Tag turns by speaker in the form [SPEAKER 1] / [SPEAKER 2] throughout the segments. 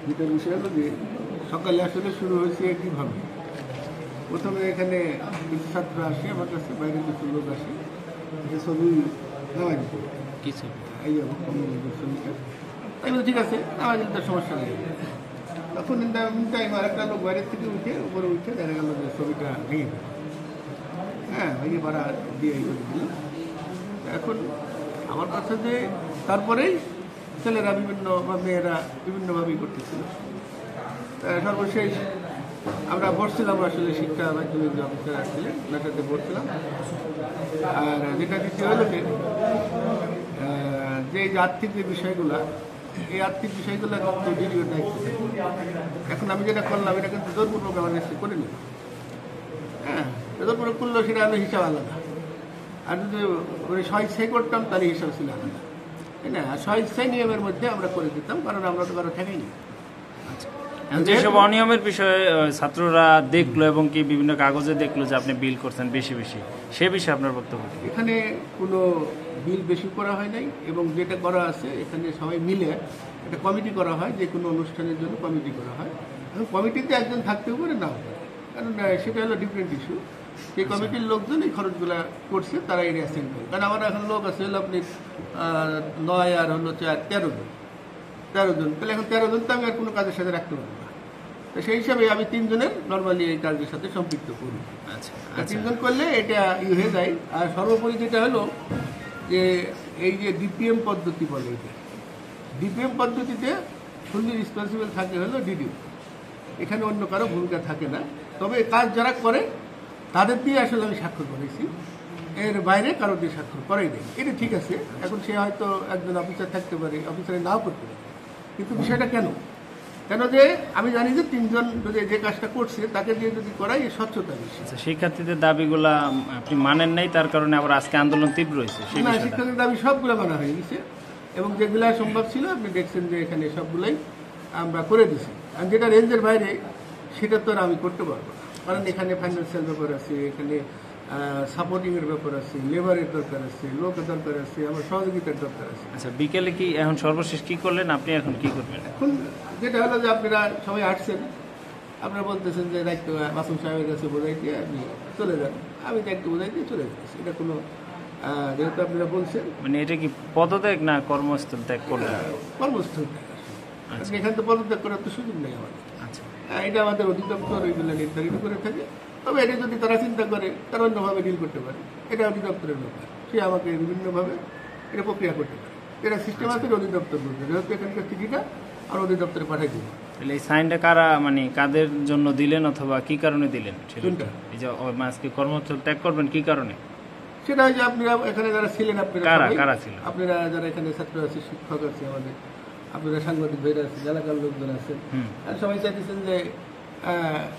[SPEAKER 1] যেটা বিষয় হলো যে সকালে আসলে শুরু হয়েছে কীভাবে, প্রথমে এখানে কিছু ছাত্র আসে আমার কাছে, বাইরে কিছু লোক আসে, ছবি নেওয়া যেত কিছু এই ছবিটা, তাই বলে ঠিক আছে নেওয়া যেত, সমস্যা নেই। তখন টাইম আর একটা লোক বাইরের থেকে উঠে উপরে উঠে দেখা গেল যে ছবিটা ভেঙে গেল, হ্যাঁ ভেঙে ভাড়া দিয়ে এই করে দিল। এখন আমার কাছে যে তারপরেই ছেলেরা বিভিন্ন বা মেয়েরা বিভিন্নভাবেই করতেছিল। সর্বশেষ আমরা বসছিলাম, আসলে শিক্ষা মাধ্যমিক যে অফিসার আসছিলেন ওনার সাথে বসছিলাম। আর যেটা দ্বিতীয় হলো যে আর্থিক যে বিষয়গুলো, এই আর্থিক বিষয়গুলো কিন্তু ভিডিও দায়িত্ব। এখন আমি যেটা করলাম এটা কিন্তু জোরপূর্বক আমার কাছে করে নিল, হ্যাঁ জোরপূর্বক করলেও সেটা আমি হিসাব আলাদা, আর যদি স্বইচ্ছাই করতাম তাহলে হিসাব ছিল আলাদা, তাই না? আর স্বইচ্ছাই নিয়মের মধ্যে আমরা করে দিতাম, কারণ আমরা তো কারো ঠেকাইনি।
[SPEAKER 2] যেসব অনিয়মের বিষয়ে ছাত্ররা দেখলো এবং কি বিভিন্ন কাগজে দেখলো যে আপনি বিল করছেন বেশি বেশি, সে বিষয়ে আপনার বক্তব্য?
[SPEAKER 1] এখানে কোনো বিল বেশি করা হয় নাই, এবং যেটা করা আছে এখানে সবাই মিলে একটা কমিটি করা হয়, যে কোনো অনুষ্ঠানের জন্য কমিটি করা হয়। এখন কমিটিতে একজন থাকতেও পারে, নাও পারে, কারণ সেটা হলো ডিফারেন্ট ইস্যু। সেই কমিটির লোকজন এই খরচগুলো করছে, তারা এরিয়া সেন্ড করে। কারণ আমার এখন লোক আছে হলো আপনি 9 আর হলো 4 13 জন, তাহলে এখন 13 জন তো আমি আর কোনো কাজের সাথে রাখতে পারবো না। তো সেই হিসাবে আমি 3 জনের নর্মালি এই কাজের সাথে সম্পৃক্ত করি। আচ্ছা, 3 জন করলে এটা হয়ে যায়। আর সর্বোপরি যেটা হলো যে এই যে ডিপিএম পদ্ধতি বলে, এটা ডিপিএম পদ্ধতিতে ফুললি রেসপন্সিবল থাকে হলো ডিডিও, এখানে অন্য কারো ভূমিকা থাকে না। তবে কাজ যারা করে তাদের দিয়ে আসলে আমি স্বাক্ষর করেছি, এর বাইরে কারো দিয়ে স্বাক্ষর করাই নেই। এটা ঠিক আছে, এখন সে হয়তো একজন অফিসার থাকতে পারে, অফিসারে নাও করতে পারে, কিন্তু বিষয়টা কেন যে আমি জানি যে 3 জন যদি যে কাজটা করছে তাকে দিয়ে যদি করাই স্বচ্ছতা বেশি।
[SPEAKER 2] শিক্ষার্থীদের দাবিগুলা আপনি মানেন নাই, তার কারণে আবার আজকে আন্দোলন তীব্র হয়েছে।
[SPEAKER 1] না, শিক্ষার্থীদের দাবি সবগুলো মানা হয়ে গেছে, এবং যেগুলা সম্ভব ছিল আপনি দেখছেন যে এখানে সবগুলাই আমরা করে দিছি। আর যেটা রেঞ্জের বাইরে সেটা তো আর আমি করতে পারবো না, কারণ এখানে ফাইন্যান্সিয়াল ব্যাপার আছে, এখানে সাপোর্টিং এর ব্যাপার আছে, লেবারের দরকার আছে, লোকের দরকার আছে, আমার সহযোগিতার দরকার আছে।
[SPEAKER 2] আচ্ছা, বিকেলে কি এখন সর্বশেষ কি করলেন আপনি, এখন কি করবেন?
[SPEAKER 1] এখন যেটা হলো যে আপনারা সবাই আসছেন, আপনারা বলতেছেন যে দায়িত্ব মাসুম সাহেবের কাছে বোঝাই দিয়ে আপনি চলে যান, আমি দায়িত্ব বোঝাই দিয়ে চলে যাচ্ছি। এটা কোনো যেহেতু আপনারা বলছেন,
[SPEAKER 2] মানে এটা কি পদত্যাগ না কর্মস্থল ত্যাগ করলেন?
[SPEAKER 1] কর্মস্থল ত্যাগ। আচ্ছা, এখানে তো পদত্যাগ করার তো সুযোগ নেই আমাদের। আচ্ছা, এটা আমাদের অধিদপ্তর ওইগুলো নির্ধারিত করে থাকে। তবে এটা যদি তারা চিন্তা করে তারা অন্যভাবে ডিল করতে পারে, এটা অধিদপ্তরের ব্যাপার, সে আমাকে বিভিন্নভাবে এটা প্রক্রিয়া করতে পারে। এটা সিস্টেম আছে, অধিদপ্তর বলবে, যেহেতু এখানকার চিঠিটা আর অধিদপ্তরে পাঠিয়ে দিব।
[SPEAKER 2] তাহলে এই সাইনটা কারা, মানে কাদের জন্য দিলেন অথবা কি কারণে দিলেন?
[SPEAKER 1] কোনটা?
[SPEAKER 2] এই যে আজকে কর্মস্থল ত্যাগ করবেন, কি কারণে?
[SPEAKER 1] সেটা যে আপনারা এখানে যারা ছিলেন,
[SPEAKER 2] কারা ছিল,
[SPEAKER 1] আপনারা যারা এখানে ছাত্র আছে, শিক্ষক আছে, আমাদের আপনারা সাংবাদিক ভাইরা আছে, এলাকার লোকজন আছেন, আর সবাই চাইতেছেন যে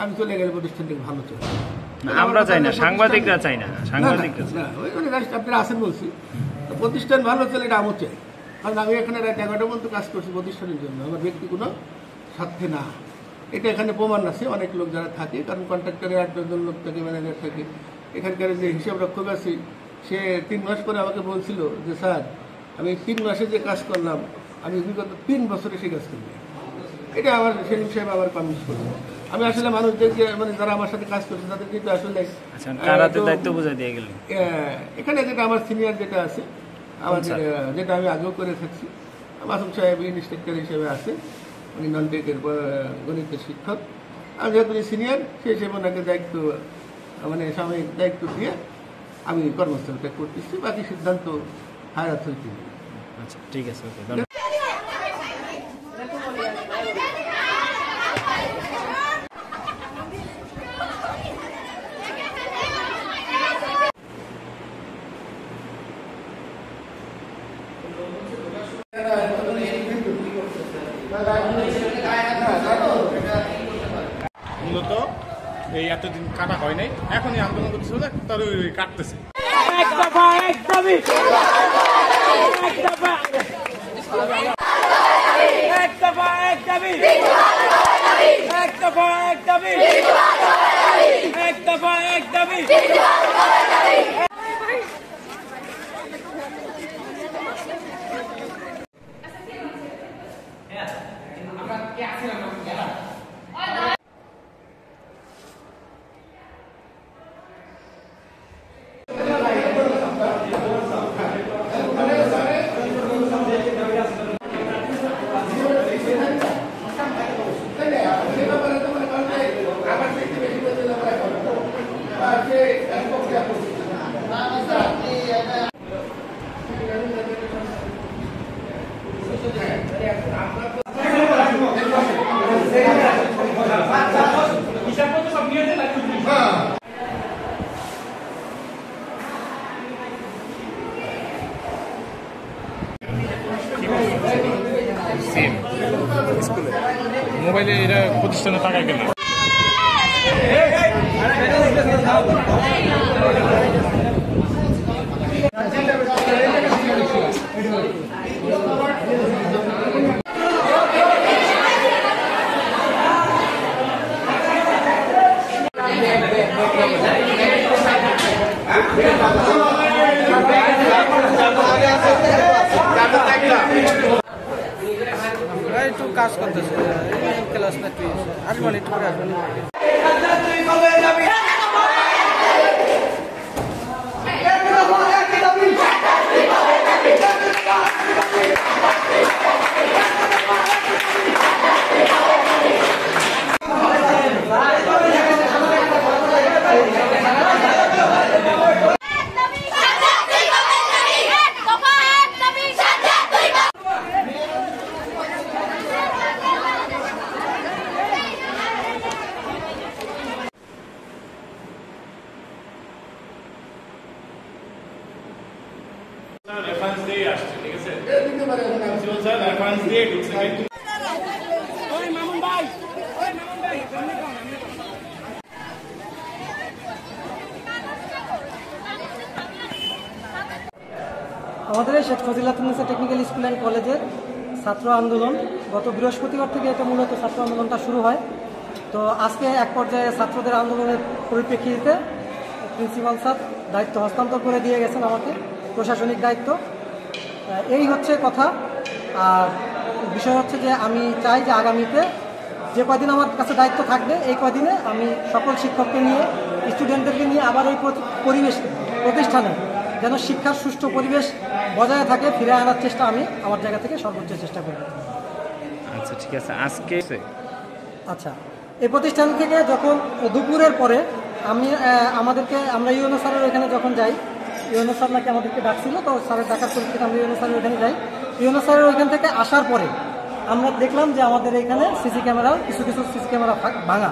[SPEAKER 1] আমি চলে গেলে প্রতিষ্ঠানটি ভালো চলে।
[SPEAKER 2] আমরা চাই না, সাংবাদিকরা চাই না, সাংবাদিকরা
[SPEAKER 1] আপনারা আছেন বলছি, প্রতিষ্ঠান ভালো চলে এটা আমি চাই, কারণ আমি এখানে রাত 11টা পর্যন্ত কাজ করছি প্রতিষ্ঠানের জন্য, আমার ব্যক্তি কোনো স্বার্থে না। এটা এখানে প্রমাণ আছে, অনেক লোক যারা থাকে, কারণ কন্ট্রাক্টরে 8-10 জন লোক থাকে, ম্যানেজার থাকে। এখানকার যে হিসাব রক্ষক আছে সে 3 মাস পরে আমাকে বলছিল যে স্যার আমি 3 মাসে যে কাজ করলাম আমি বিগত 3 বছরে সেই কাজ করলাম। এটা আমার সেলিম সাহেব আবার কনভিন্স করলো। আমি আসলে মানুষদেরকে, মানে যারা আমার সাথে কাজ করছে তাদের কিন্তু আসলে
[SPEAKER 2] দায়িত্ব বুঝাই দিয়ে গেলেন।
[SPEAKER 1] এখানে যেটা আমার সিনিয়র যেটা আছে, আমাদের যেটা আমি আগেও করে থাকছি, মাসুম সাহেব ইনস্ট্রাক্টর হিসেবে আছে, উনি ননটেকের গণিতের শিক্ষক। আমি যেহেতু সিনিয়র, সেই হিসেবে ওনাকে দায়িত্ব, মানে সাময়িক দায়িত্ব দিয়ে আমি কর্মস্থলটা করতেছি, বাকি সিদ্ধান্ত হায়ার অথরিটি।
[SPEAKER 2] আচ্ছা, ঠিক আছে, ওকে, ধন্যবাদ।
[SPEAKER 3] মূলত এই এতদিন কাটা হয় নাই, এখনই আন্দোলন করতেছে বলে তার ওই কাটতেছে।
[SPEAKER 4] এক দফা এক দাবি, এক দফা এক দফা এক দাবি, এক দফা এক দাবি, এক দফা এক দাবি।
[SPEAKER 3] মোবাইলে এরা প্রতিষ্ঠানে টাকা কেনা
[SPEAKER 5] একটু কাজ করতেছে, ক্লাস না আসবেন একটু করে আসবেন।
[SPEAKER 3] রেফারেন্স দিয়ে আসছে, ঠিক আছে, রেফারেন্স দিয়ে ঢুকছে।
[SPEAKER 5] আমাদের এই Sheikh Fazilatunnesa technical school and কলেজের ছাত্র আন্দোলন গত বৃহস্পতিবার থেকে এটা মূলত ছাত্র আন্দোলনটা শুরু হয়। তো আজকে এক পর্যায়ে ছাত্রদের আন্দোলনের পরিপ্রেক্ষিতে প্রিন্সিপাল স্যার দায়িত্ব হস্তান্তর করে দিয়ে গেছেন আমাকে, প্রশাসনিক দায়িত্ব। এই হচ্ছে কথা। আর বিষয় হচ্ছে যে আমি চাই যে আগামীতে যে কয়দিন আমার কাছে দায়িত্ব থাকবে এই কয়দিনে আমি সকল শিক্ষককে নিয়ে, স্টুডেন্টদেরকে নিয়ে আবার এই পরিবেশ প্রতিষ্ঠানে যেন শিক্ষার সুষ্ঠু পরিবেশ বজায় থাকে ফিরে আনার চেষ্টা আমি আমার জায়গা থেকে সর্বোচ্চ চেষ্টা করব।
[SPEAKER 2] আচ্ছা ঠিক আছে। আজকে
[SPEAKER 5] আচ্ছা, এই প্রতিষ্ঠান থেকে যখন দুপুরের পরে আমরা ইউএনও স্যারের ওইখানে যখন যাই, ইউএনও স্যার নাকি আমাদেরকে ডাকছিল, তো স্যারের ডাকার পরিপ্রেক্ষিতে আমরা ইউএনও স্যারের ওইখানে যাই। ইউএনও স্যারের ওইখান থেকে আসার পরে আমরা দেখলাম যে আমাদের এখানে সিসি ক্যামেরা কিছু সিসি ক্যামেরা ভাঙা।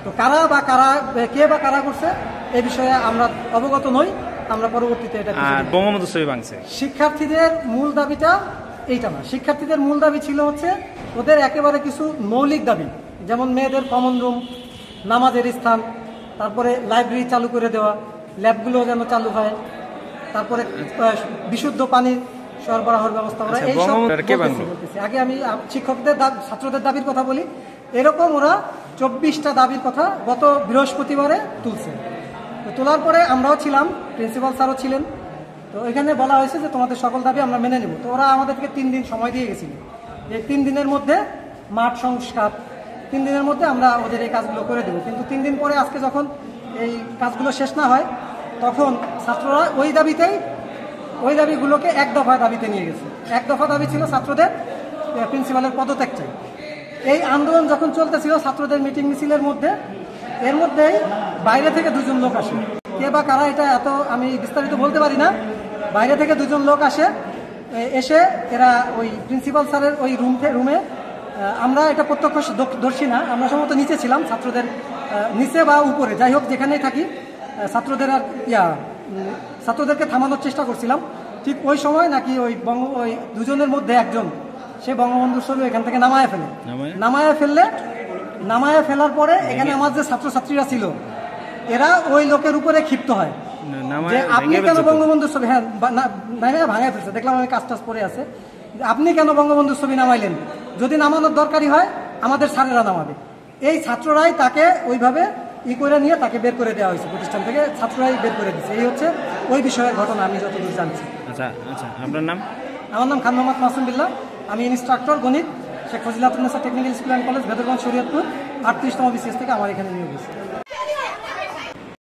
[SPEAKER 5] তো কে বা কারা করছে এই বিষয়ে আমরা অবগত নই। আমরা পরবর্তীতে এটা
[SPEAKER 2] বঙ্গবন্ধু ছবি ভাঙছে।
[SPEAKER 5] শিক্ষার্থীদের মূল দাবিটা এইটা না, শিক্ষার্থীদের মূল দাবি ছিল হচ্ছে ওদের একেবারে কিছু মৌলিক দাবি, যেমন মেয়েদের কমন রুম, নামাজের স্থান, তারপরে লাইব্রেরি চালু করে দেওয়া, ল্যাবগুলো যেন চালু হয়, তারপরে বিশুদ্ধ পানির সরবরাহের ব্যবস্থা করা। এইসব বলতেছি। আগে আমি শিক্ষকদের ছাত্রদের দাবির কথা বলি। এরকম ওরা 24টা দাবির কথা গত বৃহস্পতিবারে তুলছে। তো তোলার পরে আমরাও ছিলাম, প্রিন্সিপাল স্যারও ছিলেন। তো এখানে বলা হয়েছে যে তোমাদের সকল দাবি আমরা মেনে নেব। তো ওরা আমাদেরকে 3 দিন সময় দিয়ে গেছিল। এই 3 দিনের মধ্যে মাঠ সংস্কার, 3 দিনের মধ্যে আমরা ওদের এই কাজগুলো করে দেবো। কিন্তু 3 দিন পরে আজকে যখন এই কাজগুলো শেষ না হয়, তখন ছাত্ররা ওই দাবিগুলোকে এক দফা দাবিতে নিয়ে গেছে। এক দফা দাবি ছিল ছাত্রদের প্রিন্সিপালের পদত্যাগ চাই। এই আন্দোলন যখন চলতেছিল ছাত্রদের মিটিং মিছিলের মধ্যে, এর মধ্যেই বাইরে থেকে 2জন লোক আসে। কে বা কারা এটা এত আমি বিস্তারিত বলতে পারি না। বাইরে থেকে 2জন লোক এসে এরা ওই প্রিন্সিপাল স্যারের ওই রুমে, আমরা এটা প্রত্যক্ষদর্শী না, আমরা সম্ভবত নিচে ছিলাম, ছাত্রদের নিচে বা উপরে যাই হোক যেখানেই থাকি, ছাত্রদেরকে থামানোর চেষ্টা করছিলাম। ঠিক ওই সময় নাকি ওই 2জনের মধ্যে একজন সে বঙ্গবন্ধুর ছবি এখান থেকে নামায় ফেলে নামায়া ফেলার পরে এখানে আমার যে ছাত্রছাত্রীরা ছিল এরা ওই লোকের উপরে ক্ষিপ্ত হয় যে আপনি কেন বঙ্গবন্ধুর ছবি, হ্যাঁ ভাঙায় ফেলছে, দেখলাম আমি কাজ টাজ পরে আছে, আপনি কেন বঙ্গবন্ধুর ছবি নামাইলেন, যদি নামানোর দরকারই হয় আমাদের স্যারেরা নামাবে। এই ছাত্ররাই তাকে ওইভাবে করে নিয়ে তাকে বের করে দেওয়া হয়েছে প্রতিষ্ঠান থেকে, ছাত্ররাই বের করে দিচ্ছে। এই হচ্ছে ওই বিষয়ের ঘটনা আমি যতদূর জানছি।
[SPEAKER 2] আচ্ছা আচ্ছা, আপনার নাম?
[SPEAKER 5] আমার নাম খান মোহাম্মদ মাসুম বিল্লাহ, আমি ইনস্ট্রাক্টর গণিত, Sheikh Fazilatunnesa technical school and college, Bhedarganj, Shariatpur, 38তম BCS থেকে আমার এখানে নিয়োগ হয়েছে।